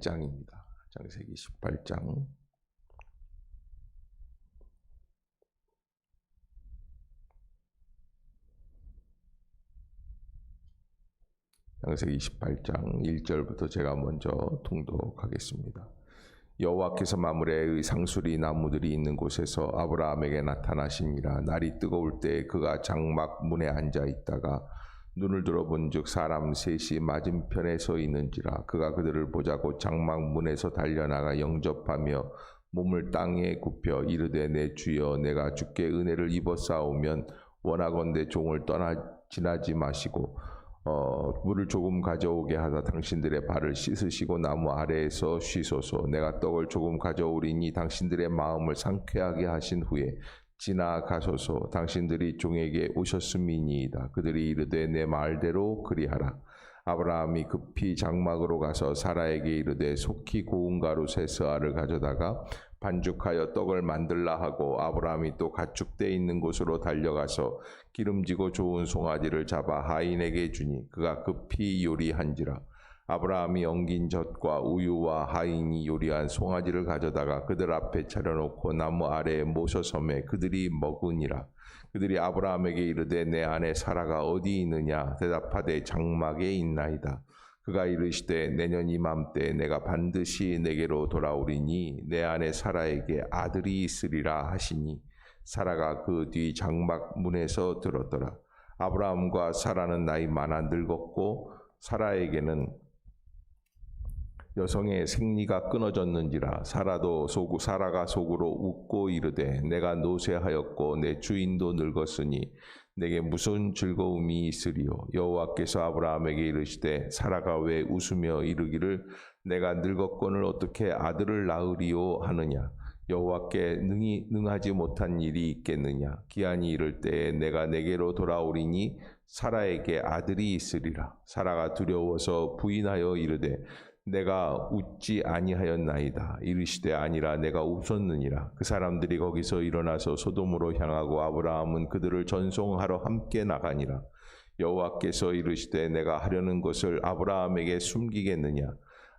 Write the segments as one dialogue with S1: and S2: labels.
S1: 장입니다. 창세기 18장. 창세기 28장 1절부터 제가 먼저 통독하겠습니다. 여호와께서 마므레의 상수리 나무들이 있는 곳에서 아브라함에게 나타나시니라. 날이 뜨거울 때 그가 장막 문에 앉아 있다가 눈을 들어본즉 사람 셋이 맞은편에 서 있는지라. 그가 그들을 보자고 장막 문에서 달려나가 영접하며 몸을 땅에 굽혀 이르되 내 주여 내가 주께 은혜를 입었사오면 원하건대 종을 지나지 마시고 물을 조금 가져오게 하다 당신들의 발을 씻으시고 나무 아래에서 쉬소서. 내가 떡을 조금 가져오리니 당신들의 마음을 상쾌하게 하신 후에 지나가소서. 당신들이 종에게 오셨음이니이다. 그들이 이르되 내 말대로 그리하라. 아브라함이 급히 장막으로 가서 사라에게 이르되 속히 고운 가루 세 스아를 가져다가 반죽하여 떡을 만들라 하고, 아브라함이 또 가축대 있는 곳으로 달려가서 기름지고 좋은 송아지를 잡아 하인에게 주니 그가 급히 요리한지라. 아브라함이 엉긴 젖과 우유와 하인이 요리한 송아지를 가져다가 그들 앞에 차려놓고 나무 아래에 모셔섬에 그들이 먹으니라. 그들이 아브라함에게 이르되 내 아내 사라가 어디 있느냐? 대답하되 장막에 있나이다. 그가 이르시되 내년 이맘때 내가 반드시 내게로 돌아오리니 내 아내 사라에게 아들이 있으리라 하시니 사라가 그 뒤 장막 문에서 들었더라. 아브라함과 사라는 나이 많아 늙었고 사라에게는 여성의 생리가 끊어졌는지라. 사라가 속으로 웃고 이르되 내가 노쇠하였고 내 주인도 늙었으니 내게 무슨 즐거움이 있으리요? 여호와께서 아브라함에게 이르시되 사라가 왜 웃으며 이르기를 내가 늙었거늘 어떻게 아들을 낳으리요 하느냐? 여호와께 능하지 못한 일이 있겠느냐? 기한이 이를 때에 내가 내게로 돌아오리니 사라에게 아들이 있으리라. 사라가 두려워서 부인하여 이르되 내가 웃지 아니하였나이다. 이르시되 아니라 내가 웃었느니라. 그 사람들이 거기서 일어나서 소돔으로 향하고 아브라함은 그들을 전송하러 함께 나가니라. 여호와께서 이르시되 내가 하려는 것을 아브라함에게 숨기겠느냐?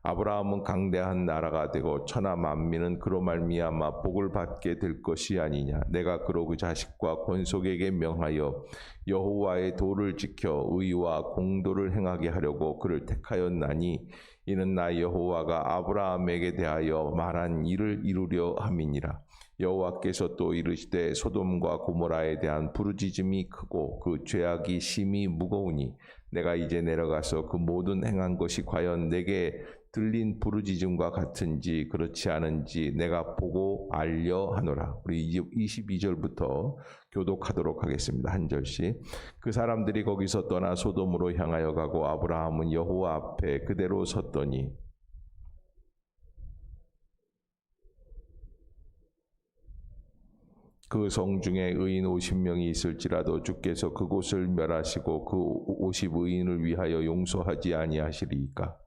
S1: 아브라함은 강대한 나라가 되고 천하 만민은 그로 말미암아 복을 받게 될 것이 아니냐? 내가 그로 그 자식과 권속에게 명하여 여호와의 도를 지켜 의와 공도를 행하게 하려고 그를 택하였나니 이는 나 여호와가 아브라함에게 대하여 말한 일을 이루려 함이니라. 여호와께서 또 이르시되 소돔과 고모라에 대한 부르짖음이 크고 그 죄악이 심히 무거우니 내가 이제 내려가서 그 모든 행한 것이 과연 내게 들린 부르짖음과 같은지 그렇지 않은지 내가 보고 알려 하노라. 우리 22절부터 교독하도록 하겠습니다. 한 절씩. 그 사람들이 거기서 떠나 소돔으로 향하여 가고 아브라함은 여호와 앞에 그대로 섰더니 그 성 중에 의인 50명이 있을지라도 주께서 그곳을 멸하시고 그 50의인을 위하여 용서하지 아니하시리이까?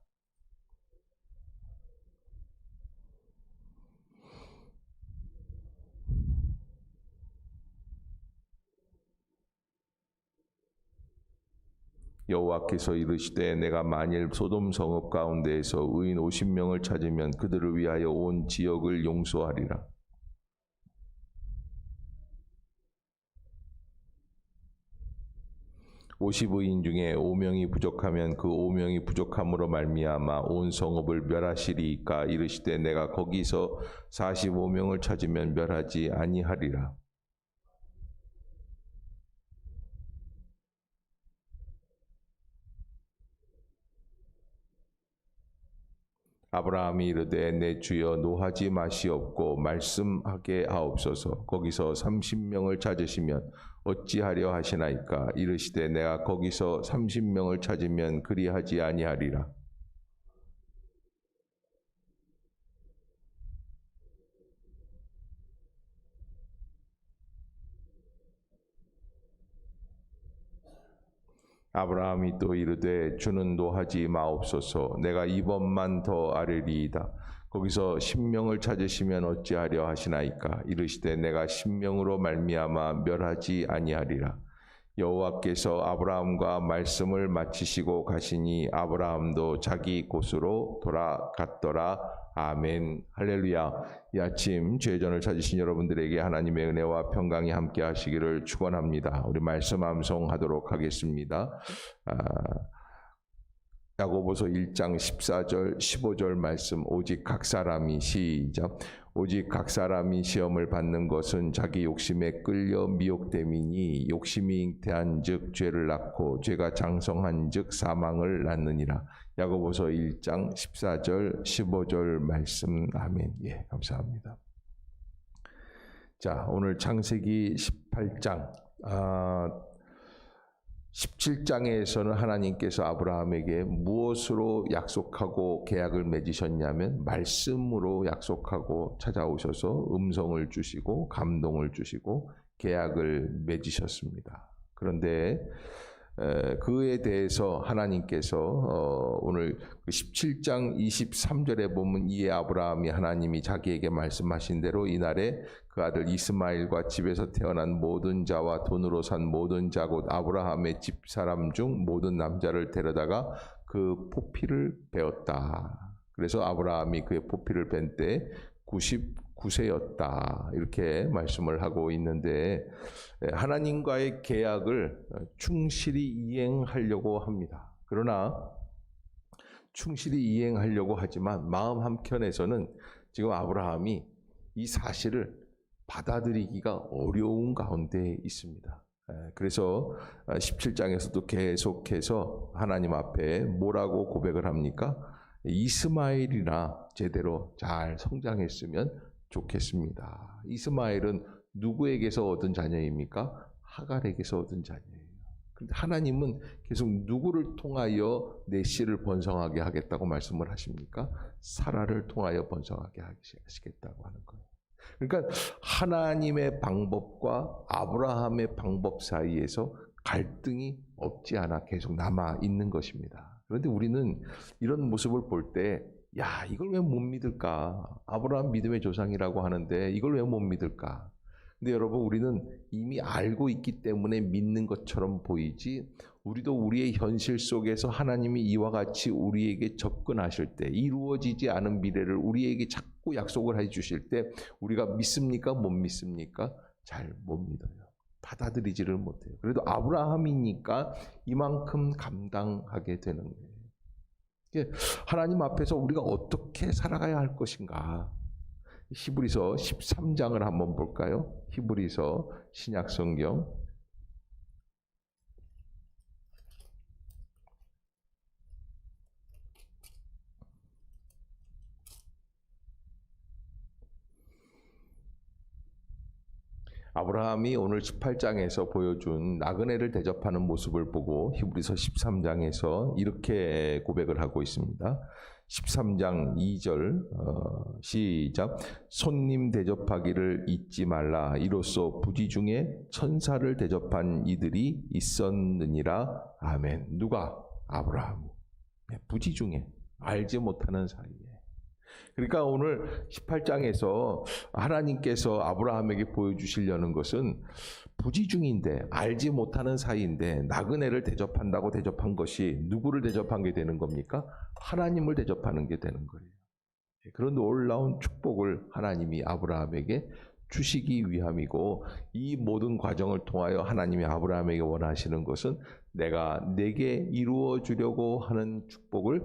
S1: 여호와께서 이르시되 내가 만일 소돔 성읍 가운데에서 의인 50명을 찾으면 그들을 위하여 온 지역을 용서하리라. (50의인) 중에 5명이 부족하면 그 5명이 부족함으로 말미암아 온 성읍을 멸하시리이까? 이르시되 내가 거기서 45명을 찾으면 멸하지 아니하리라. 아브라함이 이르되 내 주여 노하지 마시옵고 말씀하게 하옵소서. 거기서 30명을 찾으시면 어찌하려 하시나이까? 이르시되 내가 거기서 30명을 찾으면 그리하지 아니하리라. 아브라함이 또 이르되 주는 노하지 마옵소서. 내가 이번만 더 아뢰리이다. 거기서 10명을 찾으시면 어찌하려 하시나이까? 이르시되 내가 10명으로 말미암아 멸하지 아니하리라. 여호와께서 아브라함과 말씀을 마치시고 가시니 아브라함도 자기 곳으로 돌아갔더라. 아멘. 할렐루야. 이 아침 죄전을 찾으신 여러분들에게 하나님의 은혜와 평강이 함께 하시기를 축원합니다. 우리 말씀 암송하도록 하겠습니다. 야고보서 1장 14절 15절 말씀. 오직 각 사람이 시작. 오직 각 사람이 시험을 받는 것은 자기 욕심에 끌려 미혹됨이니 욕심이 잉태한즉 죄를 낳고 죄가 장성한즉 사망을 낳느니라. 야고보서 1장 14절 15절 말씀. 아멘. 예, 감사합니다. 자, 오늘 창세기 18장 17장에서는 하나님께서 아브라함에게 무엇으로 약속하고 계약을 맺으셨냐면 말씀으로 약속하고 찾아오셔서 음성을 주시고 감동을 주시고 계약을 맺으셨습니다. 그런데 그에 대해서 하나님께서 오늘 17장 23절에 보면 이에 아브라함이 하나님이 자기에게 말씀하신 대로 이날에 그 아들 이스마엘과 집에서 태어난 모든 자와 돈으로 산 모든 자 곧 아브라함의 집사람 중 모든 남자를 데려다가 그 포피를 베었다. 그래서 아브라함이 그의 포피를 벤 때 99세였다. 이렇게 말씀을 하고 있는데 하나님과의 계약을 충실히 이행하려고 합니다. 그러나 충실히 이행하려고 하지만 마음 한켠에서는 지금 아브라함이 이 사실을 받아들이기가 어려운 가운데 있습니다. 그래서 17장에서도 계속해서 하나님 앞에 뭐라고 고백을 합니까? 이스마엘이나 제대로 잘 성장했으면 좋겠습니다. 이스마엘은 누구에게서 얻은 자녀입니까? 하갈에게서 얻은 자녀예요. 그런데 하나님은 계속 누구를 통하여 내 씨를 번성하게 하겠다고 말씀을 하십니까? 사라를 통하여 번성하게 하시겠다고 하는 거예요. 그러니까 하나님의 방법과 아브라함의 방법 사이에서 갈등이 없지 않아 계속 남아 있는 것입니다. 그런데 우리는 이런 모습을 볼 때, 야, 이걸 왜 못 믿을까? 아브라함 믿음의 조상이라고 하는데 이걸 왜 못 믿을까? 근데 여러분, 우리는 이미 알고 있기 때문에 믿는 것처럼 보이지, 우리도 우리의 현실 속에서 하나님이 이와 같이 우리에게 접근하실 때, 이루어지지 않은 미래를 우리에게 자꾸 약속을 해주실 때 우리가 믿습니까? 못 믿습니까? 잘 못 믿어요. 받아들이지를 못해요. 그래도 아브라함이니까 이만큼 감당하게 되는 거예요. 하나님 앞에서 우리가 어떻게 살아가야 할 것인가? 히브리서 13장을 한번 볼까요? 히브리서 신약성경 아브라함이 오늘 18장에서 보여준 나그네를 대접하는 모습을 보고 히브리서 13장에서 이렇게 고백을 하고 있습니다. 13장 2절 시작. 손님 대접하기를 잊지 말라. 이로써 부지 중에 천사를 대접한 이들이 있었느니라. 아멘. 누가? 아브라함. 부지 중에 알지 못하는 사이에. 그러니까 오늘 18장에서 하나님께서 아브라함에게 보여주시려는 것은 부지 중인데 알지 못하는 사이인데 나그네를 대접한다고 대접한 것이 누구를 대접한 게 되는 겁니까? 하나님을 대접하는 게 되는 거예요. 그런 놀라운 축복을 하나님이 아브라함에게 주시기 위함이고, 이 모든 과정을 통하여 하나님이 아브라함에게 원하시는 것은 내가 내게 이루어 주려고 하는 축복을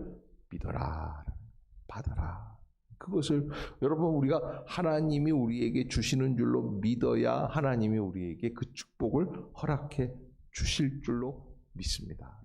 S1: 믿어라, 받아라. 그것을 여러분, 우리가 하나님이 우리에게 주시는 줄로 믿어야 하나님이 우리에게 그 축복을 허락해 주실 줄로 믿습니다.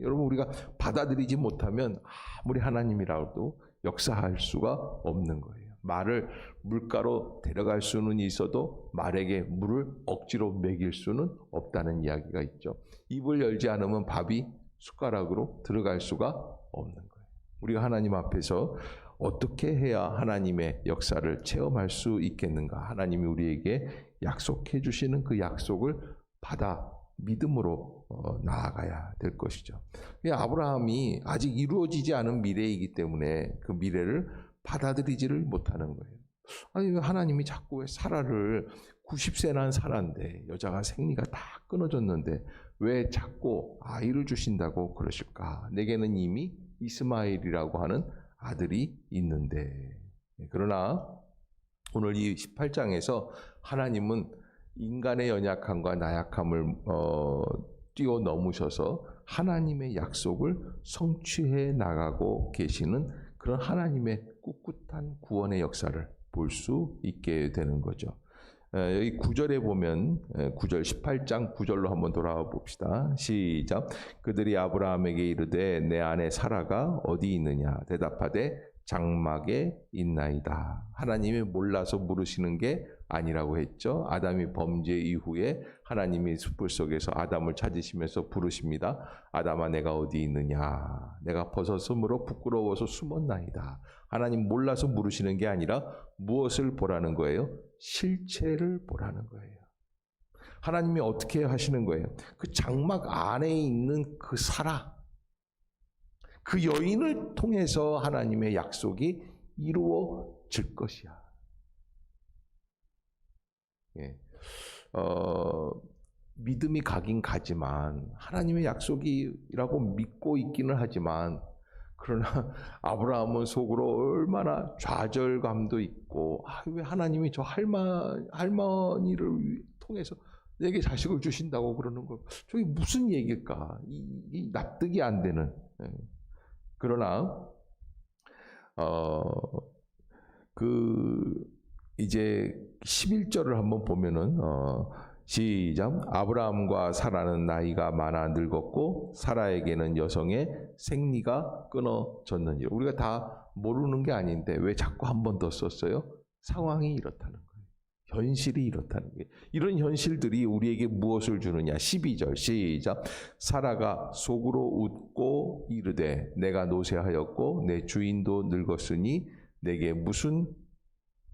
S1: 여러분, 우리가 받아들이지 못하면 아무리 하나님이라도 역사할 수가 없는 거예요. 말을 물가로 데려갈 수는 있어도 말에게 물을 억지로 먹일 수는 없다는 이야기가 있죠. 입을 열지 않으면 밥이 숟가락으로 들어갈 수가 없는 거예요. 우리가 하나님 앞에서 어떻게 해야 하나님의 역사를 체험할 수 있겠는가? 하나님이 우리에게 약속해 주시는 그 약속을 받아 믿음으로 나아가야 될 것이죠. 아브라함이 아직 이루어지지 않은 미래이기 때문에 그 미래를 받아들이지를 못하는 거예요. 아니, 하나님이 자꾸 왜 사라를 90세 난 사라인데, 여자가 생리가 다 끊어졌는데 왜 자꾸 아이를 주신다고 그러실까? 내게는 이미 이스마엘이라고 하는 아들이 있는데. 그러나 오늘 이 18장에서 하나님은 인간의 연약함과 나약함을 뛰어넘으셔서 하나님의 약속을 성취해 나가고 계시는 그런 하나님의 꿋꿋한 구원의 역사를 볼 수 있게 되는 거죠. 여기 9절에 보면 9절 18장 9절로 한번 돌아와 봅시다. 시작. 그들이 아브라함에게 이르되 내 아내 사라가 어디 있느냐? 대답하되 장막에 있나이다. 하나님이 몰라서 물으시는 게 아니라고 했죠. 아담이 범죄 이후에 하나님이 숯불 속에서 아담을 찾으시면서 부르십니다. 아담아 내가 어디 있느냐? 내가 벗었으므로 부끄러워서 숨었나이다. 하나님 몰라서 물으시는 게 아니라 무엇을 보라는 거예요? 실체를 보라는 거예요. 하나님이 어떻게 하시는 거예요? 그 장막 안에 있는 그 사라, 그 여인을 통해서 하나님의 약속이 이루어질 것이야. 예. 믿음이 가긴 가지만 하나님의 약속이라고 믿고 있기는 하지만 그러나 아브라함은 속으로 얼마나 좌절감도 있고 왜 하나님이 저 할머니를 통해서 내게 자식을 주신다고 그러는 거 저게 무슨 얘기일까? 이 납득이 안 되는. 그러나 이제 11절을 한번 보면은 시작. 아브라함과 사라는 나이가 많아 늙었고 사라에게는 여성의 생리가 끊어졌느니라. 우리가 다 모르는 게 아닌데 왜 자꾸 한 번 더 썼어요? 상황이 이렇다는 거예요. 현실이 이렇다는 거예요. 이런 현실들이 우리에게 무엇을 주느냐? 12절 시작. 사라가 속으로 웃고 이르되 내가 노쇠하였고 내 주인도 늙었으니 내게 무슨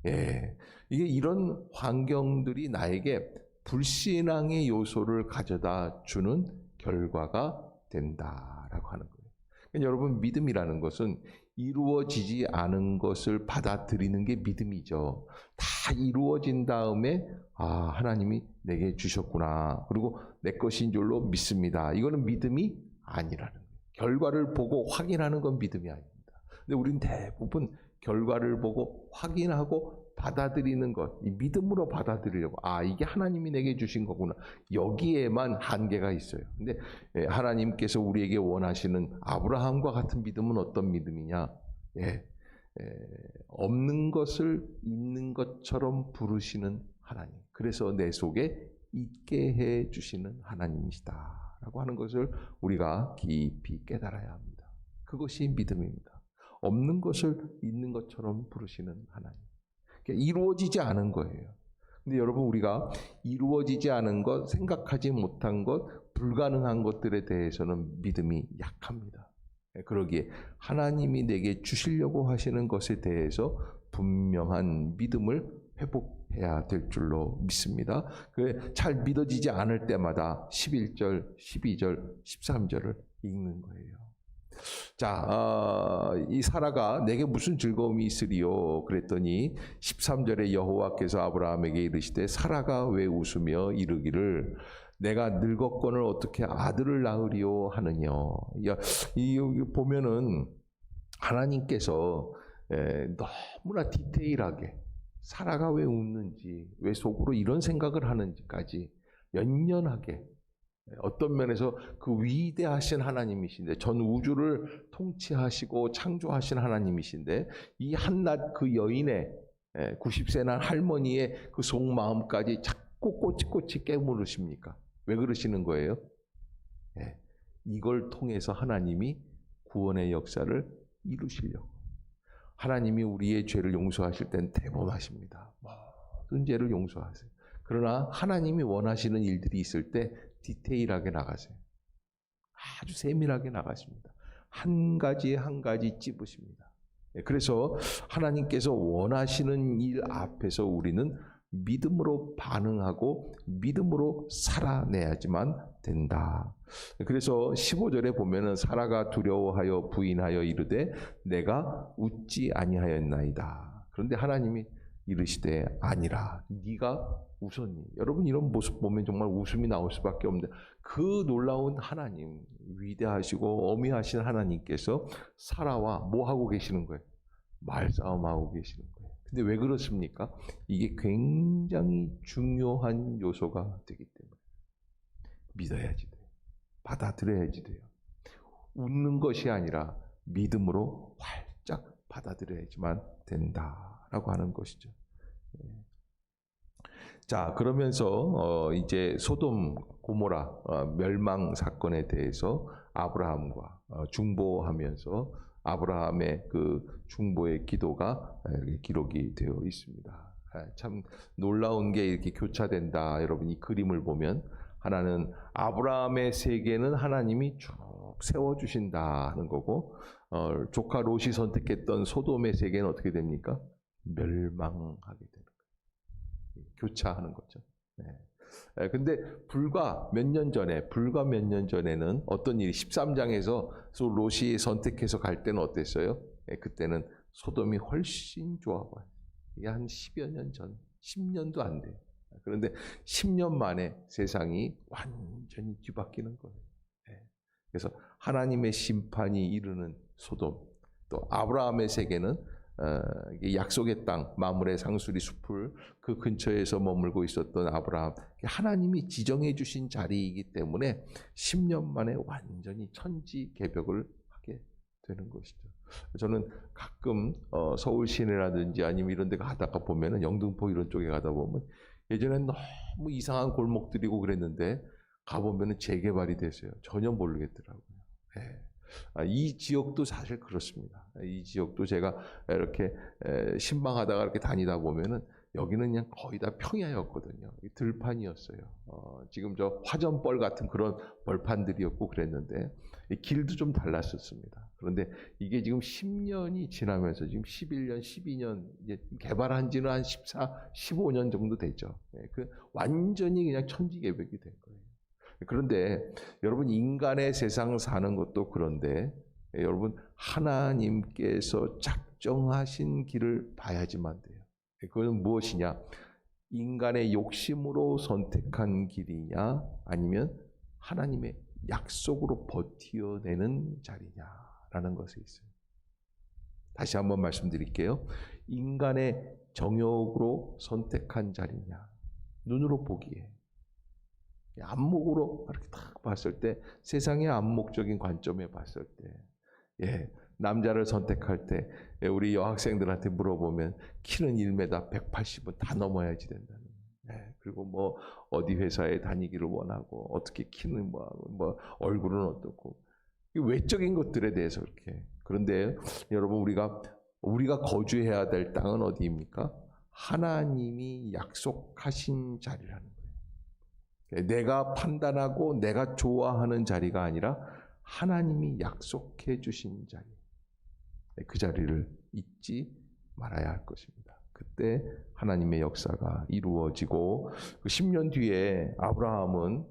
S1: 이게 이런 환경들이 나에게 불신앙의 요소를 가져다 주는 결과가 된다라고 하는 거예요. 그러니까 여러분 믿음이라는 것은 이루어지지 않은 것을 받아들이는 게 믿음이죠. 다 이루어진 다음에 하나님이 내게 주셨구나. 그리고 내 것인 줄로 믿습니다. 이거는 믿음이 아니라는 거예요. 결과를 보고 확인하는 건 믿음이 아닙니다. 근데 우리는 대부분 결과를 보고 확인하고 받아들이는 것, 이 믿음으로 받아들이려고 이게 하나님이 내게 주신 거구나. 여기에만 한계가 있어요. 근데 하나님께서 우리에게 원하시는 아브라함과 같은 믿음은 어떤 믿음이냐? 없는 것을 있는 것처럼 부르시는 하나님. 그래서 내 속에 있게 해 주시는 하나님이시다라고 하는 것을 우리가 깊이 깨달아야 합니다. 그것이 믿음입니다. 없는 것을 있는 것처럼 부르시는 하나님. 이루어지지 않은 거예요. 근데 여러분 우리가 이루어지지 않은 것, 생각하지 못한 것, 불가능한 것들에 대해서는 믿음이 약합니다. 그러기에 하나님이 내게 주시려고 하시는 것에 대해서 분명한 믿음을 회복해야 될 줄로 믿습니다. 잘 믿어지지 않을 때마다 11절, 12절, 13절을 읽는 거예요. 자, 이 사라가 내게 무슨 즐거움이 있으리요? 그랬더니 13절에 여호와께서 아브라함에게 이르시되 사라가 왜 웃으며 이르기를 내가 늙었거늘 어떻게 아들을 낳으리요 하느냐. 여기 보면은 하나님께서 너무나 디테일하게 사라가 왜 웃는지, 왜 속으로 이런 생각을 하는지까지 연연하게 어떤 면에서 그 위대하신 하나님이신데 전 우주를 통치하시고 창조하신 하나님이신데 이 한낱 그 여인의 90세 난 할머니의 그 속마음까지 자꾸 꼬치꼬치 깨물으십니까? 왜 그러시는 거예요? 이걸 통해서 하나님이 구원의 역사를 이루시려고. 하나님이 우리의 죄를 용서하실 땐 대범하십니다. 모든 죄를 용서하세요. 그러나 하나님이 원하시는 일들이 있을 때 디테일하게 나가세요. 아주 세밀하게 나가십니다. 한 가지 한 가지 찝으십니다. 그래서 하나님께서 원하시는 일 앞에서 우리는 믿음으로 반응하고 믿음으로 살아내야지만 된다. 그래서 15절에 보면은 사라가 두려워하여 부인하여 이르되 내가 웃지 아니하였나이다. 그런데 하나님이 이르시되 아니라 네가 웃었니. 여러분 이런 모습 보면 정말 웃음이 나올 수밖에 없는데 그 놀라운 하나님, 위대하시고 어미하신 하나님께서 사라와 뭐 하고 계시는 거예요? 말싸움하고 계시는 거예요. 근데 왜 그렇습니까? 이게 굉장히 중요한 요소가 되기 때문에 믿어야지 돼요. 받아들여야지 돼요. 웃는 것이 아니라 믿음으로 활짝 받아들여야지만 된다라고 하는 것이죠. 자, 그러면서 이제 소돔 고모라 멸망 사건에 대해서 아브라함과 중보하면서 아브라함의 그 중보의 기도가 기록이 되어 있습니다. 참 놀라운 게 이렇게 교차된다. 여러분 이 그림을 보면 하나는 아브라함의 세계는 하나님이 쭉 세워주신다 하는 거고 조카 롯이 선택했던 소돔의 세계는 어떻게 됩니까? 멸망하게 되는 거예요. 교차하는 거죠. 네. 근데 불과 몇 년 전에는 어떤 일이 13장에서 롯이 선택해서 갈 때는 어땠어요? 그때는 소돔이 훨씬 좋아 보여요. 이게 한 10여 년 전, 10년도 안 돼요. 그런데 10년 만에 세상이 완전히 뒤바뀌는 거예요. 그래서 하나님의 심판이 이르는 소돔, 또 아브라함의 세계는 약속의 땅, 마므레 상수리 숲을 그 근처에서 머물고 있었던 아브라함, 하나님이 지정해 주신 자리이기 때문에 10년 만에 완전히 천지개벽을 하게 되는 것이죠. 저는 가끔 서울 시내라든지 아니면 이런 데 가다가 보면은 영등포 이런 쪽에 가다 보면 예전엔 너무 이상한 골목들이고 그랬는데 가보면은 재개발이 됐어요. 전혀 모르겠더라고요. 이 지역도 사실 그렇습니다. 이 지역도 제가 이렇게 신방하다가 이렇게 다니다 보면은 여기는 그냥 거의 다 평야였거든요. 들판이었어요. 지금 저 화전벌 같은 그런 벌판들이었고 그랬는데 길도 좀 달랐었습니다. 그런데 이게 지금 10년이 지나면서 지금 11년, 12년 이제 개발한 지는 한 14, 15년 정도 됐죠. 그 완전히 그냥 천지개벽이 된 거예요. 그런데 여러분 인간의 세상 사는 것도 그런데 여러분 하나님께서 작정하신 길을 봐야지만 돼요. 그것은 무엇이냐? 인간의 욕심으로 선택한 길이냐 아니면 하나님의 약속으로 버티어내는 자리냐라는 것에 있어요. 다시 한번 말씀드릴게요. 인간의 정욕으로 선택한 자리냐, 눈으로 보기에 안목으로 이렇게 딱 봤을 때 세상의 안목적인 관점에 봤을 때 남자를 선택할 때 우리 여학생들한테 물어보면 키는 1m 180은 다 넘어야지 된다는 그리고 뭐 어디 회사에 다니기를 원하고 어떻게 키는 뭐 얼굴은 어떻고 외적인 것들에 대해서 이렇게. 그런데 여러분 우리가 거주해야 될 땅은 어디입니까? 하나님이 약속하신 자리라는 거예요. 내가 판단하고 내가 좋아하는 자리가 아니라 하나님이 약속해 주신 자리. 그 자리를 잊지 말아야 할 것입니다. 그때 하나님의 역사가 이루어지고 그 10년 뒤에 아브라함은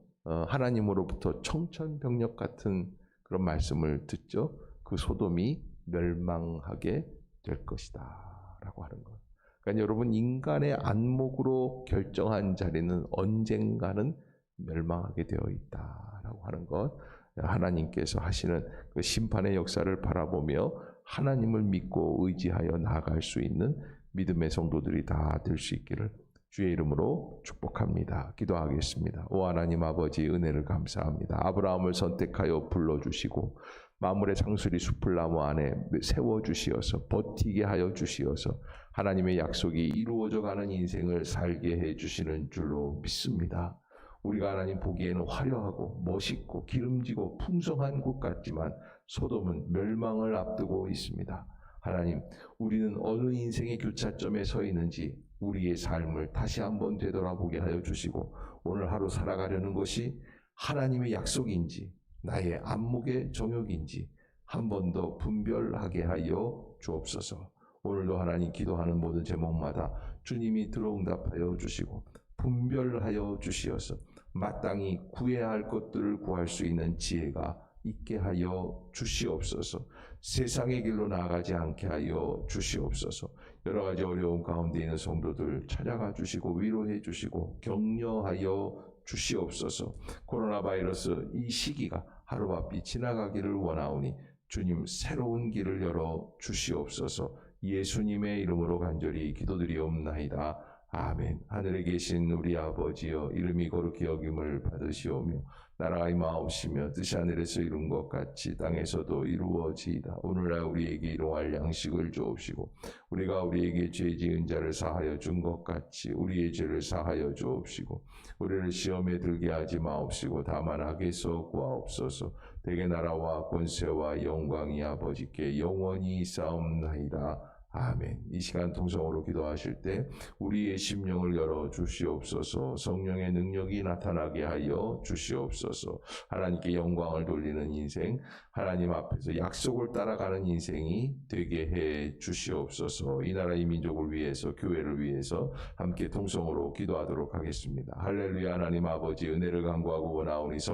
S1: 하나님으로부터 청천벽력 같은 그런 말씀을 듣죠. 그 소돔이 멸망하게 될 것이다 라고 하는 것. 그러니까 여러분 인간의 안목으로 결정한 자리는 언젠가는 멸망하게 되어 있다라고 하는 것. 하나님께서 하시는 그 심판의 역사를 바라보며 하나님을 믿고 의지하여 나아갈 수 있는 믿음의 성도들이 다 될 수 있기를 주의 이름으로 축복합니다. 기도하겠습니다. 오 하나님 아버지 은혜를 감사합니다. 아브라함을 선택하여 불러주시고 마므레 상수리 숲을나무 안에 세워주시어서 버티게 하여 주시어서 하나님의 약속이 이루어져가는 인생을 살게 해주시는 줄로 믿습니다. 우리가 하나님 보기에는 화려하고 멋있고 기름지고 풍성한 곳 같지만 소돔은 멸망을 앞두고 있습니다. 하나님, 우리는 어느 인생의 교차점에 서 있는지 우리의 삶을 다시 한번 되돌아보게 하여 주시고 오늘 하루 살아가려는 것이 하나님의 약속인지 나의 안목의 정욕인지 한 번 더 분별하게 하여 주옵소서. 오늘도 하나님 기도하는 모든 제목마다 주님이 들어응답하여 주시고 분별하여 주시어서 마땅히 구해야 할 것들을 구할 수 있는 지혜가 있게 하여 주시옵소서. 세상의 길로 나아가지 않게 하여 주시옵소서. 여러 가지 어려움 가운데 있는 성도들 찾아가 주시고 위로해 주시고 격려하여 주시옵소서. 코로나 바이러스 이 시기가 하루바삐 지나가기를 원하오니 주님 새로운 길을 열어 주시옵소서. 예수님의 이름으로 간절히 기도드리옵나이다. 아멘. 하늘에 계신 우리 아버지여, 이름이 거룩히 여김을 받으시오며 나라가 임하옵시며 뜻이 하늘에서 이룬 것 같이 땅에서도 이루어지이다. 오늘날 우리에게 일용할 양식을 주옵시고 우리가 우리에게 죄 지은 자를 사하여 준 것 같이 우리의 죄를 사하여 주옵시고 우리를 시험에 들게 하지 마옵시고 다만 악에서 구하옵소서. 대개 나라와 권세와 영광이 아버지께 영원히 있사옵나이다. 아멘. 이 시간 통성으로 기도하실 때 우리의 심령을 열어 주시옵소서. 성령의 능력이 나타나게 하여 주시옵소서. 하나님께 영광을 돌리는 인생, 하나님 앞에서 약속을 따라가는 인생이 되게 해 주시옵소서. 이 나라 이 민족을 위해서, 교회를 위해서 함께 통성으로 기도하도록 하겠습니다. 할렐루야. 하나님 아버지 은혜를 간구하고 원하오니